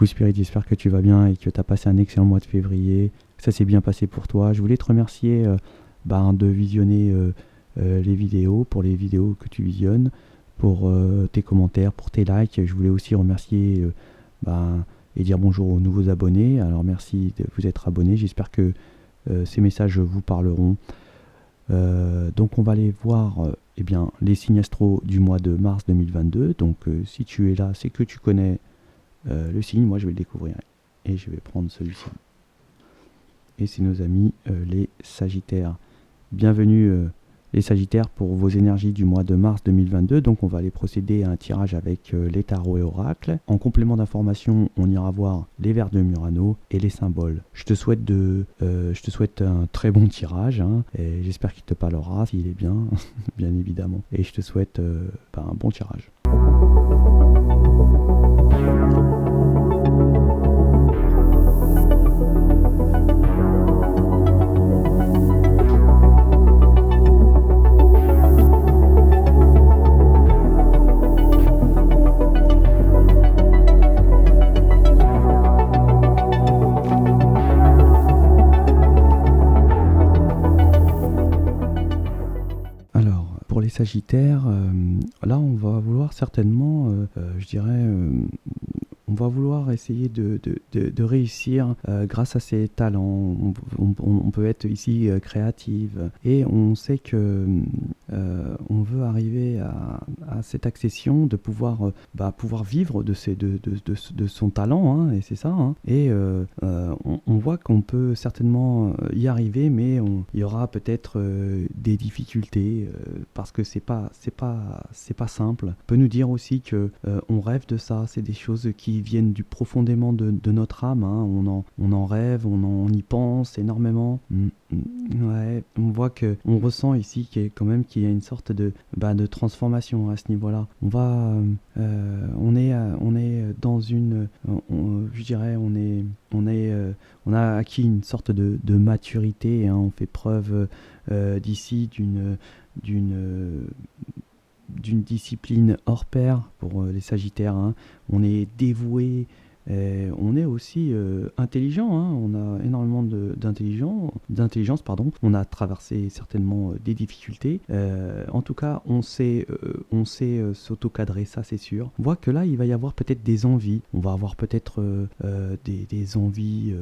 Coucou Spirit, j'espère que tu vas bien et que tu as passé un excellent mois de février, que ça s'est bien passé pour toi. Je voulais te remercier de visionner les vidéos, pour les vidéos que tu visionnes, pour tes commentaires, pour tes likes. Je voulais aussi remercier et dire bonjour aux nouveaux abonnés. Alors merci de vous être abonnés, j'espère que ces messages vous parleront. Donc on va aller voir les signes astro du mois de mars 2022. Donc si tu es là, c'est que tu connais le signe. Moi je vais le découvrir et je vais prendre celui-ci. Et c'est nos amis les Sagittaires. Bienvenue les Sagittaires pour vos énergies du mois de mars 2022. Donc on va aller procéder à un tirage avec les tarots et oracles. En complément d'information, on ira voir les vers de Murano et les symboles. Je te souhaite un très bon tirage, et j'espère qu'il te parlera, s'il est bien, bien évidemment. Et je te souhaite un bon tirage. Pour les Sagittaires, là on va vouloir certainement, on va vouloir essayer de réussir grâce à ses talents. On peut être ici créative et on sait que on veut arriver à cette accession de pouvoir vivre de son talent, et c'est ça. Et on voit qu'on peut certainement y arriver, mais il y aura peut-être des difficultés parce que c'est pas simple. On peut nous dire aussi que on rêve de ça. C'est des choses qui viennent du profondément de notre âme. On en rêve, on y pense énormément. Ouais, on voit que on ressent ici qu'il y a une sorte de transformation à ce niveau-là. On est dans une, on a acquis une sorte de maturité. On fait preuve d'ici d'une discipline hors pair pour les Sagittaires. On est dévoué. On est aussi intelligent, on a énormément d'intelligence. On a traversé certainement des difficultés. En tout cas, on sait s'auto-cadrer, ça c'est sûr. On voit que là, il va y avoir peut-être des envies. On va avoir peut-être des envies,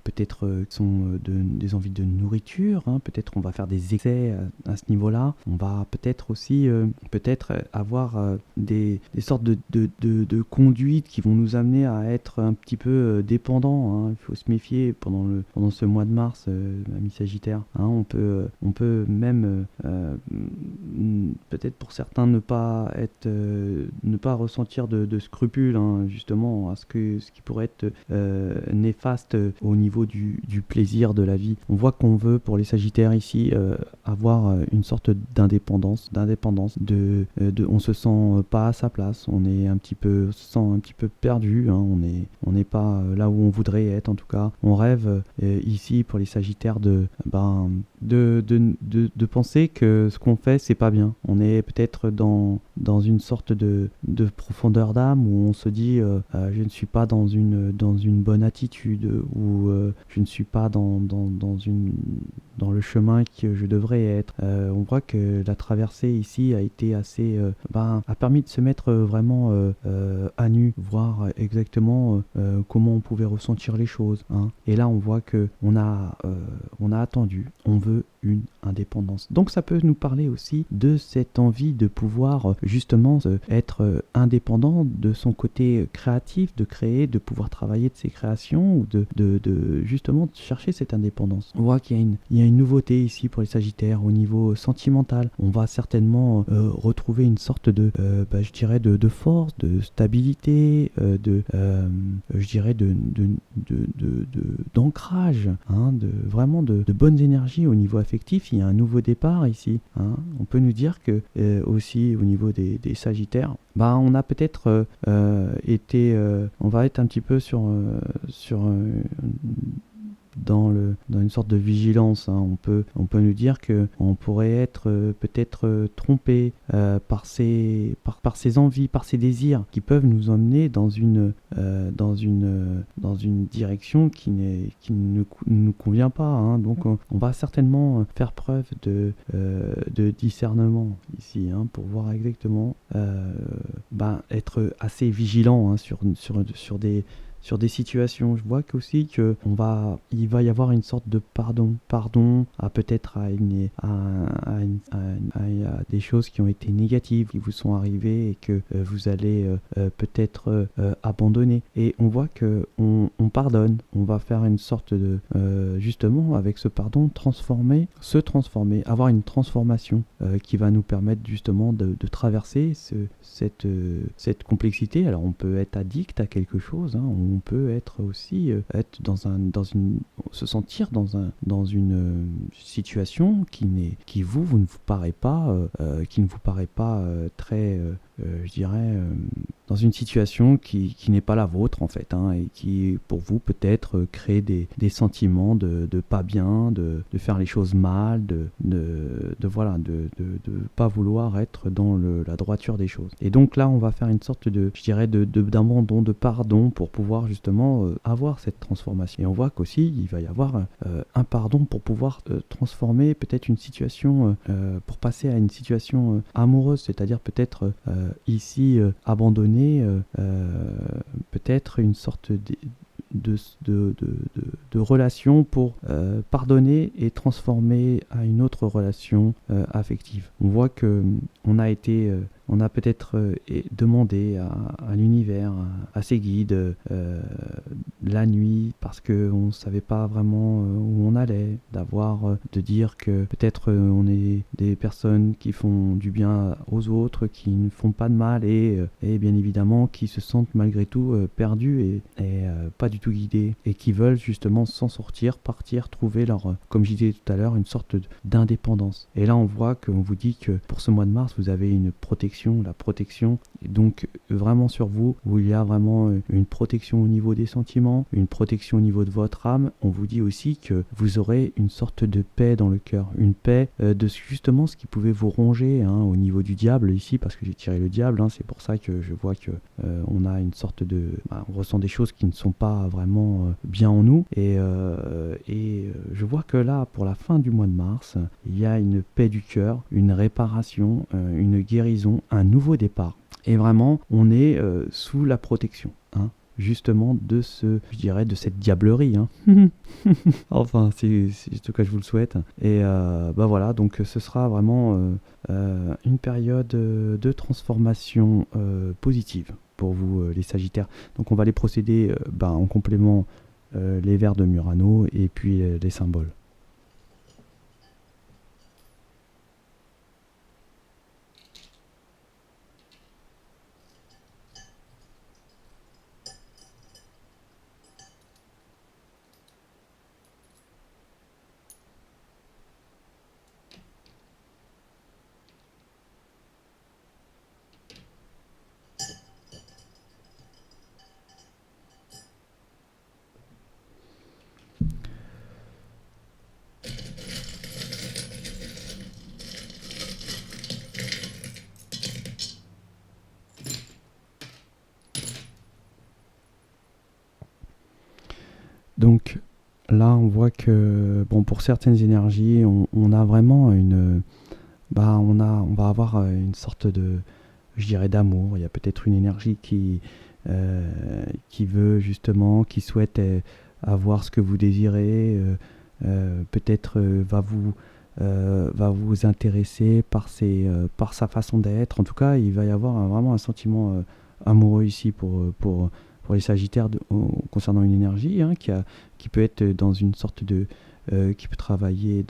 qui sont des envies de nourriture. Peut-être on va faire des excès à ce niveau-là. On va peut-être aussi avoir des sortes de conduites qui vont nous amener à être un petit peu dépendant. Il faut se méfier pendant ce mois de mars, ami Sagittaire. On peut même peut-être pour certains ne pas ressentir de scrupules, justement à ce qui pourrait être néfaste au niveau du plaisir de la vie. On voit qu'on veut pour les Sagittaires ici avoir une sorte d'indépendance, on se sent pas à sa place, on se sent un petit peu perdu, on n'est pas là où on voudrait être. En tout cas, on rêve ici pour les Sagittaires de penser que ce qu'on fait c'est pas bien. On est peut-être dans une sorte de profondeur d'âme où on se dit je ne suis pas dans une bonne attitude, ou je ne suis pas dans le chemin que je devrais être. On voit que la traversée ici a été assez a permis de se mettre vraiment à nu, voir exactement comment on pouvait ressentir les choses. Et là on voit que on a attendu, on veut une indépendance. Donc ça peut nous parler aussi de cette envie de pouvoir justement être indépendant de son côté créatif, de créer, de pouvoir travailler de ses créations, ou de justement chercher cette indépendance. On voit qu'il y a une nouveauté ici pour les Sagittaires au niveau sentimental. On va certainement retrouver une sorte de force, de stabilité, d'ancrage, vraiment de bonnes énergies au niveau affectif. Il y a un nouveau départ ici. On peut nous dire que aussi au niveau des Sagittaires, on a peut-être on va être un petit peu sur dans une sorte de vigilance, hein. On peut nous dire que on pourrait être peut-être trompé par ses envies, par ses désirs, qui peuvent nous emmener dans une direction qui ne nous convient pas, hein. Donc on va certainement faire preuve de discernement ici, hein, pour voir exactement, être assez vigilant, hein, sur des situations. Je vois qu'aussi il va y avoir une sorte de pardon à peut-être à des choses qui ont été négatives, qui vous sont arrivées et que vous allez peut-être abandonner. Et on voit que on pardonne, on va faire une sorte de justement avec ce pardon se transformer, avoir une transformation qui va nous permettre justement de traverser cette complexité. Alors on peut être addict à quelque chose, hein, on peut être aussi être se sentir dans une situation vous ne vous paraît pas qui ne vous paraît pas très je dirais dans une situation qui n'est pas la vôtre en fait, hein, et qui pour vous peut-être crée des sentiments de pas bien, de faire les choses mal, voilà, de pas vouloir être dans la droiture des choses. Et donc là on va faire une sorte je dirais d'abandon, de pardon pour pouvoir justement avoir cette transformation. Et on voit qu'aussi il va y avoir un pardon pour pouvoir transformer peut-être une situation pour passer à une situation amoureuse, c'est-à-dire peut-être ici abandonner peut-être une sorte de relation pour pardonner et transformer à une autre relation affective. On voit que on a peut-être demandé à l'univers, à ses guides, la nuit, parce qu'on ne savait pas vraiment où on allait, de dire que peut-être on est des personnes qui font du bien aux autres, qui ne font pas de mal et bien évidemment qui se sentent malgré tout perdus et pas du tout guidés, et qui veulent justement s'en sortir, partir, trouver comme je disais tout à l'heure, une sorte d'indépendance. Et là on voit qu'on vous dit que pour ce mois de mars vous avez une protection, la protection est donc vraiment sur vous, où il y a vraiment une protection au niveau des sentiments, une protection au niveau de votre âme. On vous dit aussi que vous aurez une sorte de paix dans le cœur, une paix de justement ce qui pouvait vous ronger, hein, au niveau du diable ici, parce que j'ai tiré le diable, hein, c'est pour ça que je vois que on a une sorte on ressent des choses qui ne sont pas vraiment bien en nous, et je vois que là pour la fin du mois de mars il y a une paix du cœur, une réparation, une guérison, un nouveau départ, et vraiment on est sous la protection, hein, justement je dirais de cette diablerie, hein. Enfin c'est en tout cas je vous le souhaite, et voilà, donc ce sera vraiment une période de transformation positive pour vous les Sagittaires. Donc on va les procéder en complément, les vers de Murano et puis les symboles. Donc là, on voit que pour certaines énergies, on a vraiment on va avoir une sorte je dirais, d'amour. Il y a peut-être une énergie qui veut justement, qui souhaite avoir ce que vous désirez, peut-être va vous intéresser par sa façon d'être. En tout cas, il va y avoir vraiment un sentiment amoureux ici pour les Sagittaires concernant une énergie, hein, qui peut être dans une sorte qui peut travailler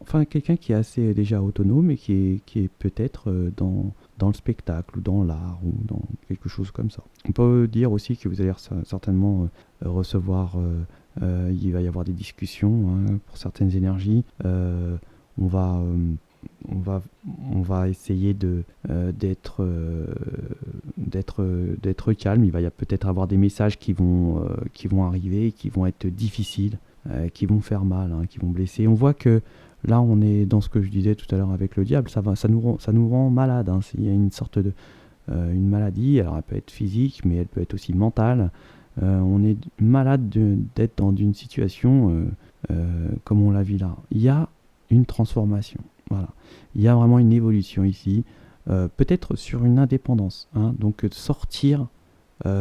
enfin quelqu'un qui est assez déjà autonome et qui est peut-être dans le spectacle ou dans l'art ou dans quelque chose comme ça. On peut dire aussi que vous allez certainement recevoir, il va y avoir des discussions, hein, pour certaines énergies. On va on va, on va essayer d'être calme. Il va y a peut-être avoir des messages qui vont arriver, qui vont être difficiles, qui vont faire mal, hein, qui vont blesser. On voit que là, on est dans ce que je disais tout à l'heure avec le diable. Ça nous rend malade, hein. Il y a une sorte de une maladie. Alors, elle peut être physique, mais elle peut être aussi mentale. On est malade d'être dans une situation comme on la vit là. Il y a une transformation. Voilà. Il y a vraiment une évolution ici. Peut-être sur une indépendance, hein. Donc sortir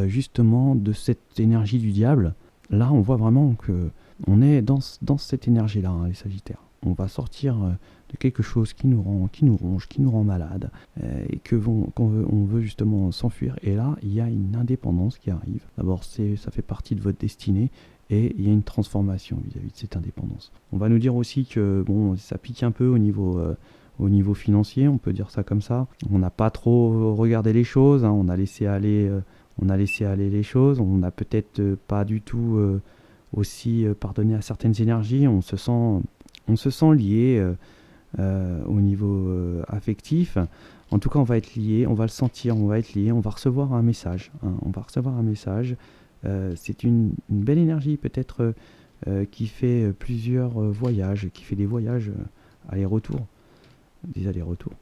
justement de cette énergie du diable. Là, on voit vraiment que on est dans cette énergie-là, hein, les Sagittaires. On va sortir de quelque chose qui nous ronge, qui nous rend malade, et on veut justement s'enfuir. Et là, il y a une indépendance qui arrive. D'abord, ça fait partie de votre destinée, et il y a une transformation vis-à-vis de cette indépendance. On va nous dire aussi que bon, ça pique un peu au niveau financier, on peut dire ça comme ça. On n'a pas trop regardé les choses, hein, on a laissé aller les choses. On n'a peut-être pas du tout aussi pardonné à certaines énergies. On se sent lié au niveau affectif. En tout cas, on va être lié, on va le sentir, on va être lié, on va recevoir un message, hein, on va recevoir un message. C'est une belle énergie peut-être qui fait plusieurs voyages, qui fait des voyages aller-retour, des allers-retours.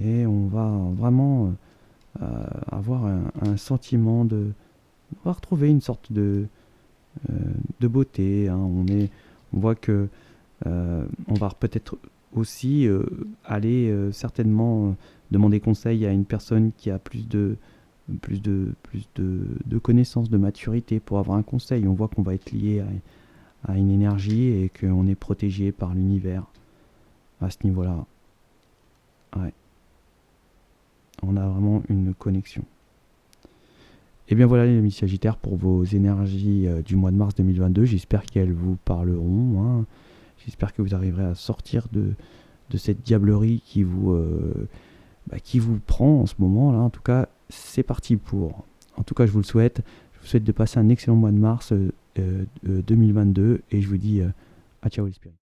Et on va vraiment avoir un sentiment on va retrouver une sorte de beauté, hein. On voit que on va peut-être aussi aller certainement demander conseil à une personne qui a plus de connaissances, de maturité pour avoir un conseil. On voit qu'on va être lié à une énergie et qu'on est protégé par l'univers à ce niveau-là. Ouais. On a vraiment une connexion. Et bien voilà les amis Sagittaires pour vos énergies du mois de mars 2022. J'espère qu'elles vous parleront, hein. J'espère que vous arriverez à sortir de cette diablerie qui vous prend en ce moment là. En tout cas, c'est parti pour. En tout cas, je vous le souhaite. Je vous souhaite de passer un excellent mois de mars 2022 et je vous dis à ciao les spirites.